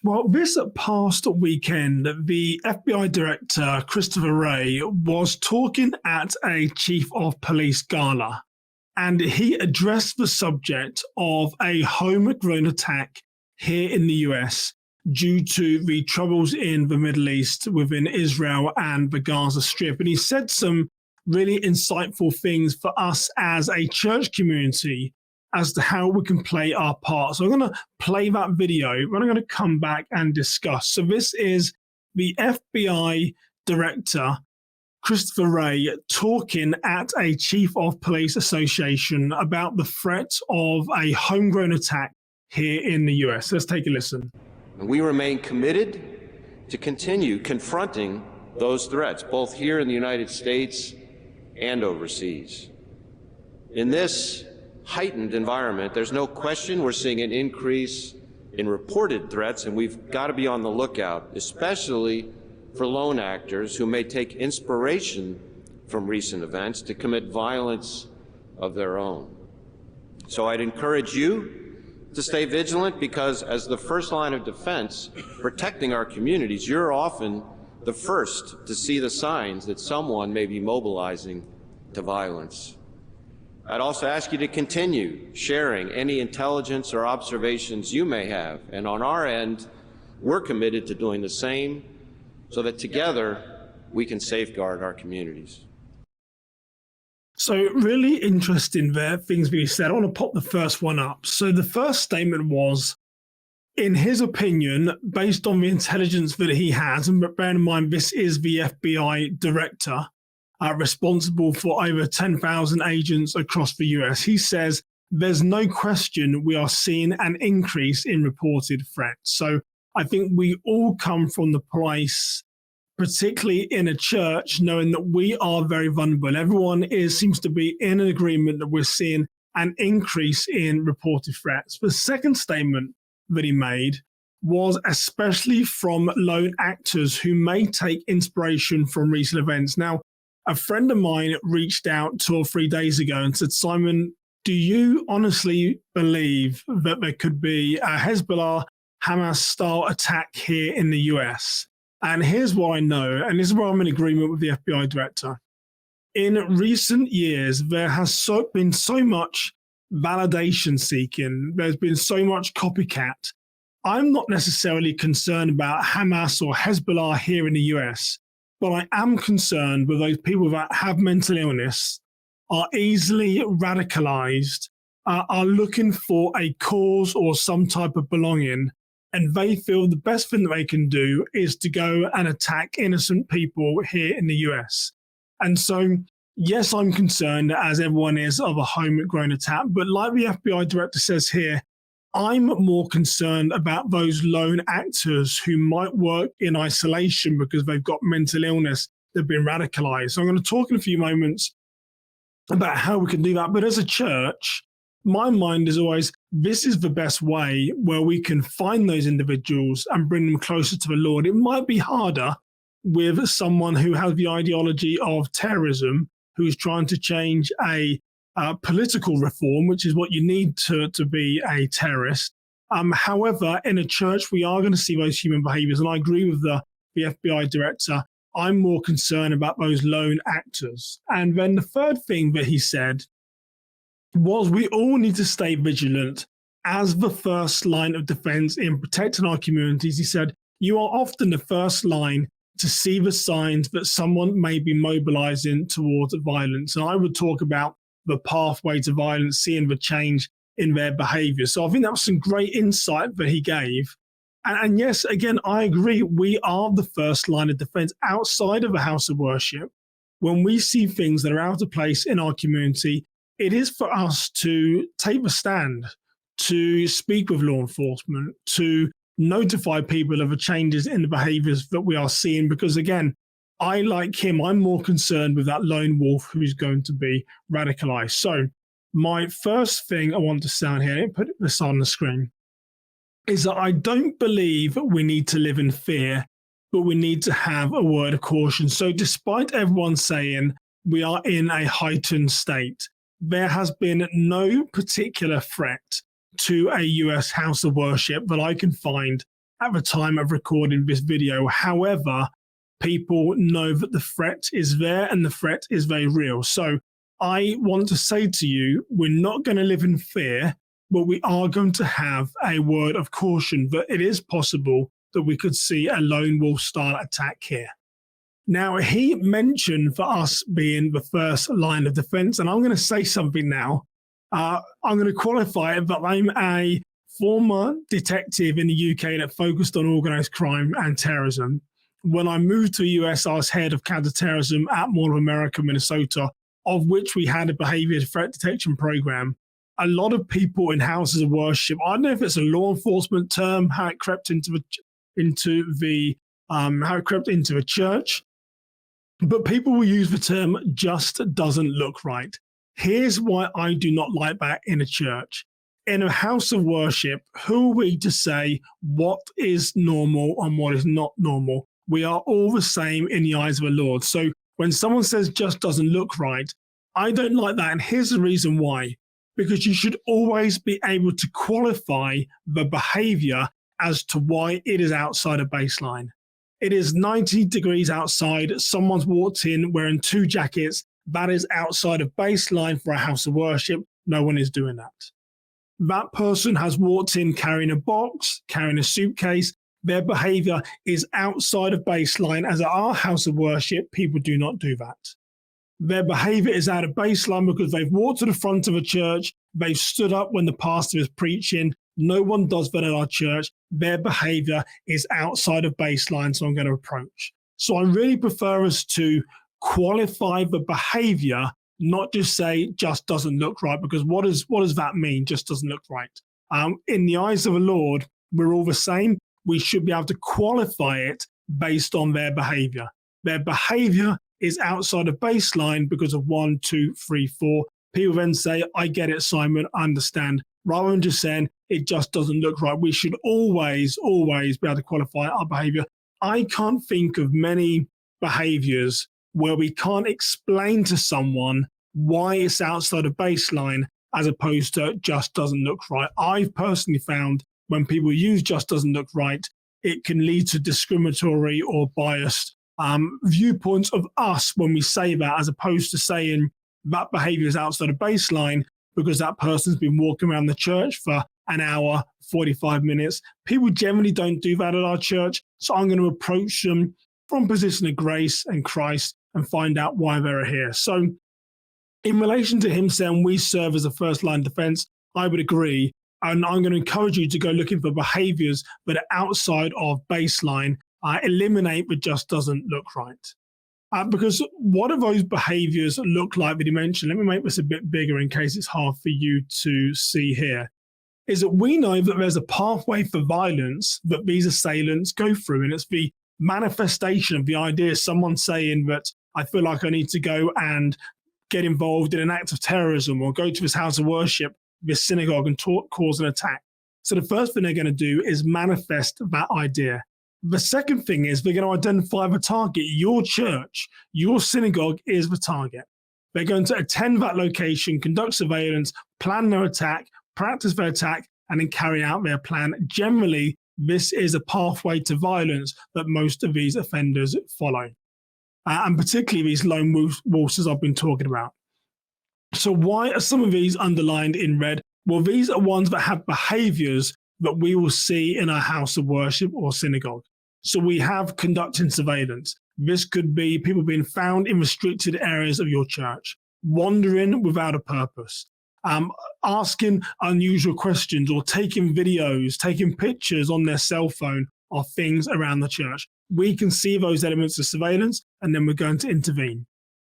Well, this past weekend, the FBI Director, Christopher Wray, was talking at a Chief of Police gala, and he addressed the subject of a homegrown attack here in the US due to the troubles in the Middle East within Israel and the Gaza Strip. And he said some really insightful things for us as a church community as to how we can play our part. So I'm going to play that video, but I'm going to come back and discuss. So this is the FBI Director, Christopher Wray, talking at a Chief of Police Association about the threat of a homegrown attack here in the US. Let's take a listen. We remain committed to continue confronting those threats, both here in the United States and overseas. In this heightened environment, there's no question we're seeing an increase in reported threats, and we've got to be on the lookout, especially for lone actors who may take inspiration from recent events to commit violence of their own. So I'd encourage you to stay vigilant, because as the first line of defense protecting our communities, you're often the first to see the signs that someone may be mobilizing to violence. I'd also ask you to continue sharing any intelligence or observations you may have, and on our end, we're committed to doing the same so that together we can safeguard our communities. So really interesting there, things being said. I want to pop the first one up. So the first statement was, in his opinion, based on the intelligence that he has, and bear in mind this is the FBI director, responsible for over 10,000 agents across the US, he says there's no question we are seeing an increase in reported threats. So I think we all come from the place, particularly in a church, knowing that we are very vulnerable. Everyone seems to be in an agreement that we're seeing an increase in reported threats. The second statement that he made was especially from lone actors who may take inspiration from recent events. Now, a friend of mine reached out 2 or 3 days ago and said, Simon, do you honestly believe that there could be a Hezbollah, Hamas-style attack here in the US? And here's what I know, and this is where I'm in agreement with the FBI director. In recent years, there has been so much validation seeking. There's been so much copycat. I'm not necessarily concerned about Hamas or Hezbollah here in the US, but I am concerned with those people that have mental illness, are easily radicalized, are looking for a cause or some type of belonging, and they feel the best thing that they can do is to go and attack innocent people here in the US. And so, yes, I'm concerned, as everyone is, of a homegrown attack. But like the FBI director says here, I'm more concerned about those lone actors who might work in isolation because they've got mental illness, they've been radicalized. So I'm going to talk in a few moments about how we can do that. But as a church, my mind is always, this is the best way where we can find those individuals and bring them closer to the Lord. It might be harder with someone who has the ideology of terrorism, who's trying to change a political reform, which is what you need to be a terrorist. However, in a church, we are going to see those human behaviors. And I agree with the FBI director. I'm more concerned about those lone actors. And then the third thing that he said was we all need to stay vigilant as the first line of defense in protecting our communities. He said, you are often the first line to see the signs that someone may be mobilizing towards violence. And I would talk about the pathway to violence, seeing the change in their behavior. So I think that was some great insight that he gave. And yes, again, I agree. We are the first line of defense outside of a house of worship. When we see things that are out of place in our community, it is for us to take a stand, to speak with law enforcement, to notify people of the changes in the behaviors that we are seeing. Because again, I, like him, I'm more concerned with that lone wolf who's going to be radicalized. So my first thing I want to say on here, put this on the screen, is that I don't believe we need to live in fear, but we need to have a word of caution. So despite everyone saying we are in a heightened state, there has been no particular threat to a US house of worship that I can find at the time of recording this video. However, people know that the threat is there and the threat is very real. So I want to say to you, we're not going to live in fear, but we are going to have a word of caution that it is possible that we could see a lone wolf style attack here. Now, he mentioned for us being the first line of defense, and I'm going to say something now. I'm going to qualify it, but I'm a former detective in the UK that focused on organized crime and terrorism. When I moved to the US, I was head of counterterrorism at Mall of America, Minnesota, of which we had a behavior threat detection program. A lot of people in houses of worship, I don't know if it's a law enforcement term, how it crept into a church, but people will use the term just doesn't look right. Here's why I do not like that in a church. In a house of worship, who are we to say what is normal and what is not normal? We are all the same in the eyes of the Lord. So when someone says just doesn't look right, I don't like that. And here's the reason why. Because you should always be able to qualify the behavior as to why it is outside of baseline. It is 90 degrees outside. Someone's walked in wearing 2 jackets. That is outside of baseline for a house of worship. No one is doing that. That person has walked in carrying a box, carrying a suitcase. Their behavior is outside of baseline. As at our house of worship, people do not do that. Their behavior is out of baseline because they've walked to the front of a church. They've stood up when the pastor is preaching. No one does that at our church. Their behavior is outside of baseline, so I'm going to approach. So I really prefer us to qualify the behavior, not just say just doesn't look right, because what does that mean? Just doesn't look right. In the eyes of the Lord, we're all the same. We should be able to qualify it based on their behavior. Their behavior is outside of baseline because of 1, 2, 3, 4. People then say, I get it, Simon, I understand. Rather than just saying it just doesn't look right, we should always be able to qualify our behavior. I can't think of many behaviors where we can't explain to someone why it's outside of baseline as opposed to just doesn't look right. I've personally found when people use just doesn't look right, it can lead to discriminatory or biased viewpoints of us when we say that, as opposed to saying that behavior is outside of baseline because that person's been walking around the church for an hour, 45 minutes. People generally don't do that at our church. So I'm going to approach them from a position of grace and Christ and find out why they're here. So in relation to him saying we serve as a first line defense, I would agree. And I'm going to encourage you to go looking for behaviors that are outside of baseline. Eliminate what just doesn't look right. Because what do those behaviors look like that you mentioned? Let me make this a bit bigger in case it's hard for you to see here. Is that we know that there's a pathway for violence that these assailants go through, and it's the manifestation of the idea of someone saying that I feel like I need to go and get involved in an act of terrorism or go to this house of worship, this synagogue, and cause an attack. So the first thing they're going to do is manifest that idea. The second thing is they're going to identify the target. Your church, your synagogue is the target. They're going to attend that location, conduct surveillance, plan their attack, practice their attack, and then carry out their plan. Generally, this is a pathway to violence that most of these offenders follow. And particularly these lone wolves, as I've been talking about. So why are some of these underlined in red? Well, these are ones that have behaviors that we will see in a house of worship or synagogue. So we have conducting surveillance. This could be people being found in restricted areas of your church, wandering without a purpose, asking unusual questions or taking videos, taking pictures on their cell phone of things around the church. We can see those elements of surveillance, and then we're going to intervene.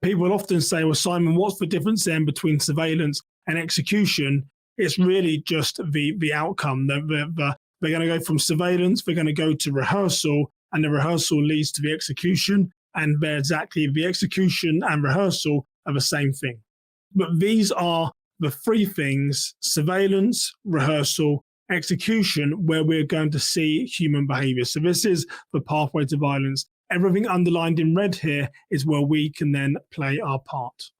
People often say, well, Simon, what's the difference then between surveillance and execution? It's really just the outcome. They're going to go from surveillance, they're going to go to rehearsal, and the rehearsal leads to the execution, and they're exactly the execution and rehearsal are the same thing. But these are the 3 things: surveillance, rehearsal, execution, where we're going to see human behavior. So this is the pathway to violence. Everything underlined in red here is where we can then play our part.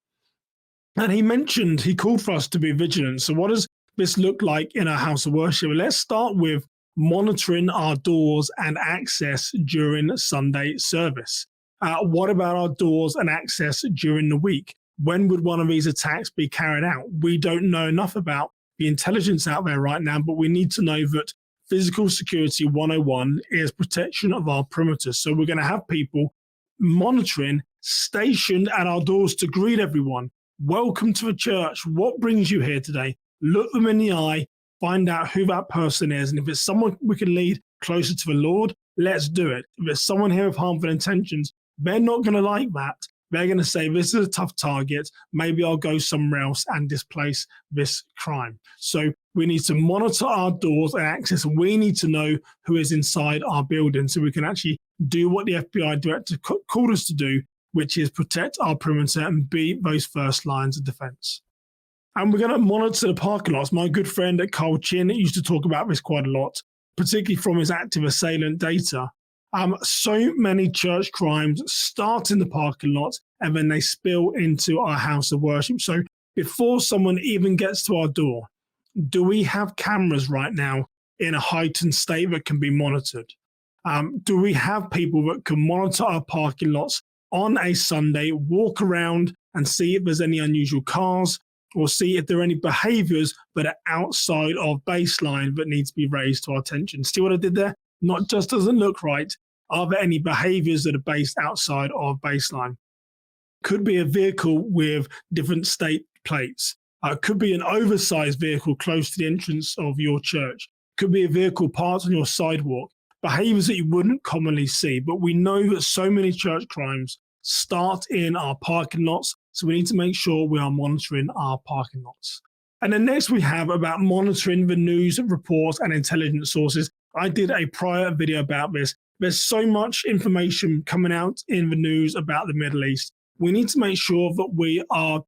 And he called for us to be vigilant. So what does this look like in our house of worship? Let's start with monitoring our doors and access during Sunday service? What about our doors and access during the week? When would one of these attacks be carried out? We don't know enough about the intelligence out there right now, but we need to know that physical security 101 is protection of our perimeters. So we're going to have people monitoring, stationed at our doors to greet everyone. Welcome to the church. What brings you here today? Look them in the eye, find out who that person is. And if it's someone we can lead closer to the Lord, let's do it. If it's someone here with harmful intentions, they're not going to like that. They're going to say, this is a tough target. Maybe I'll go somewhere else and displace this crime. So we need to monitor our doors and access. We need to know who is inside our building so we can actually do what the FBI director called us to do, which is protect our perimeter and be those first lines of defense. And we're going to monitor the parking lots. My good friend at Carl Chin used to talk about this quite a lot, particularly from his active assailant data. So many church crimes start in the parking lot and then they spill into our house of worship. So before someone even gets to our door, do we have cameras right now in a heightened state that can be monitored? Do we have people that can monitor our parking lots on a Sunday, walk around and see if there's any unusual cars or see if there are any behaviors that are outside of baseline that needs to be raised to our attention? See what I did there? Not just doesn't look right. Are there any behaviors that are based outside of baseline? Could be a vehicle with different state plates. Could be an oversized vehicle close to the entrance of your church. Could be a vehicle parked on your sidewalk. Behaviors that you wouldn't commonly see. But we know that so many church crimes start in our parking lots. So we need to make sure we are monitoring our parking lots. And then next we have about monitoring the news reports and intelligence sources. I did a prior video about this. There's so much information coming out in the news about the Middle East. We need to make sure that we are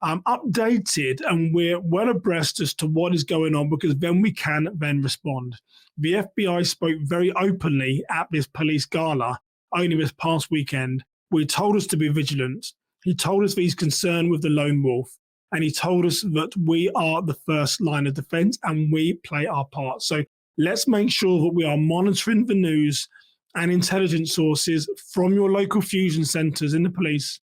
updated and we're well abreast as to what is going on, because then we can then respond. The FBI spoke very openly at this police gala only this past weekend. He told us to be vigilant. He told us that he's concerned with the lone wolf. And he told us that we are the first line of defense and we play our part. So let's make sure that we are monitoring the news and intelligence sources from your local fusion centers in the police.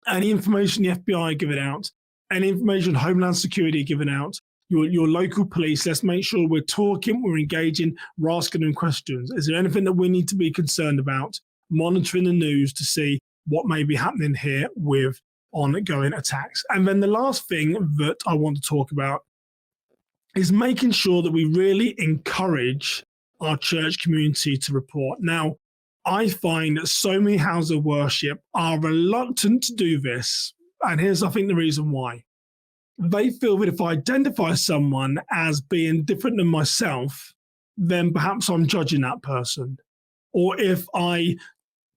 Any information the FBI giving out, any information Homeland Security giving out, your local police, let's make sure we're talking, we're engaging, we're asking them questions. Is there anything that we need to be concerned about? Monitoring the news to see what may be happening here with ongoing attacks. And then the last thing that I want to talk about is making sure that we really encourage our church community to report. Now, I find that so many houses of worship are reluctant to do this. And here's, I think, the reason why. They feel that if I identify someone as being different than myself, then perhaps I'm judging that person. Or if I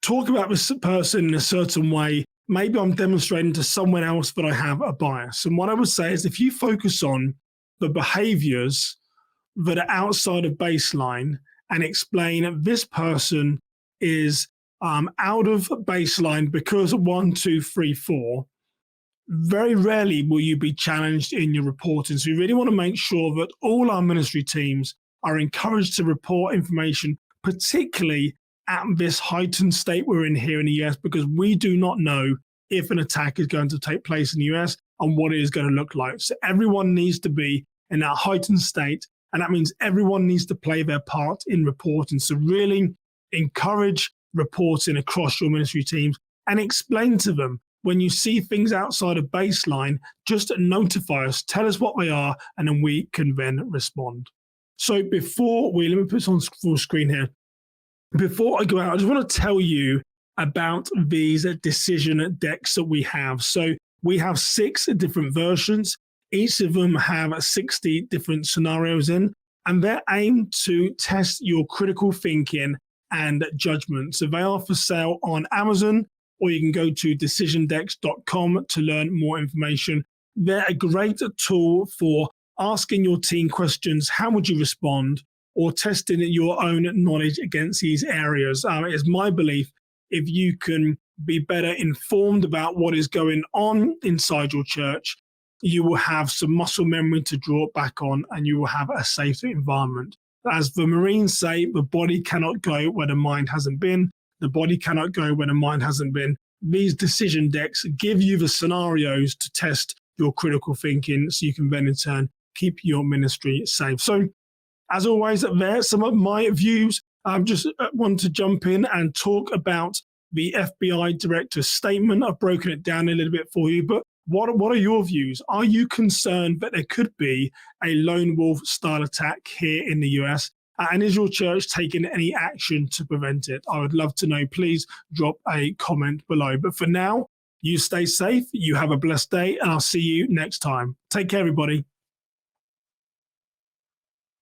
talk about this person in a certain way, maybe I'm demonstrating to someone else that I have a bias. And what I would say is if you focus on the behaviors that are outside of baseline and explain this person is out of baseline because of 1, 2, 3, 4, very rarely will you be challenged in your reporting. So we really want to make sure that all our ministry teams are encouraged to report information, particularly at this heightened state we're in here in the US, because we do not know if an attack is going to take place in the US and what it is going to look like. So everyone needs to be in that heightened state, and that means everyone needs to play their part in reporting. So really encourage reporting across your ministry teams and explain to them when you see things outside of baseline, just notify us, tell us what they are, and then we can then respond. So let me put this on full screen here. Before I go out, I just want to tell you about these decision decks that we have. So we have 6 different versions. Each of them have 60 different scenarios in, and they're aimed to test your critical thinking and judgment. So they are for sale on Amazon, or you can go to decisiondecks.com to learn more information. They're a great tool for asking your team questions. How would you respond? Or testing your own knowledge against these areas. It's my belief if you can be better informed about what is going on inside your church, you will have some muscle memory to draw back on and you will have a safer environment. As the Marines say, the body cannot go where the mind hasn't been. The body cannot go where the mind hasn't been. These decision decks give you the scenarios to test your critical thinking so you can then in turn keep your ministry safe. So as always, there some of my views. I just want to jump in and talk about the FBI director's statement. I've broken it down a little bit for you, but what are your views? Are you concerned that there could be a lone wolf style attack here in the US? And is your church taking any action to prevent it? I would love to know. Please drop a comment below. But for now, you stay safe, you have a blessed day, and I'll see you next time. Take care, everybody.